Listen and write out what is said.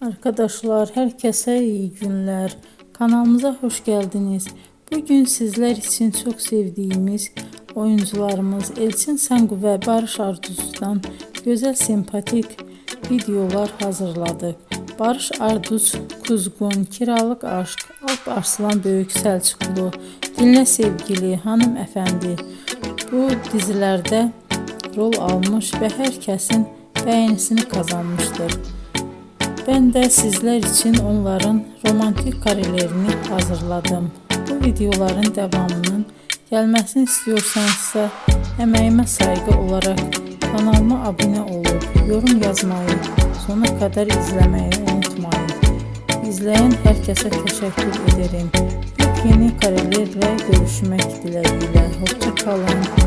Arkadaşlar, herkese iyi günler. Kanalımıza hoş geldiniz. Bugün sizler için çok sevdiğimiz oyuncularımız Elçin Sangu ve Barış Arduç'dan güzel sempatik videolar hazırladık. Barış Arduç, Kuzgun, Kiralık Aşk, Alp Arslan Böyük Selçuklu, Dinle Sevgili, Hanımefendi bu dizilerde rol almış ve herkesin beğenisini kazanmıştır. Ben de sizler için onların romantik karelerini hazırladım. Bu videoların devamının gelmesini istiyorsanızsa emeğime saygı olarak kanalıma abone olup yorum yazmayı, sona kadar izlemeyi unutmayın. İzleyen herkese teşekkür ederim. Yeni karelerle görüşmek dileğiyle. Hoşça kalın.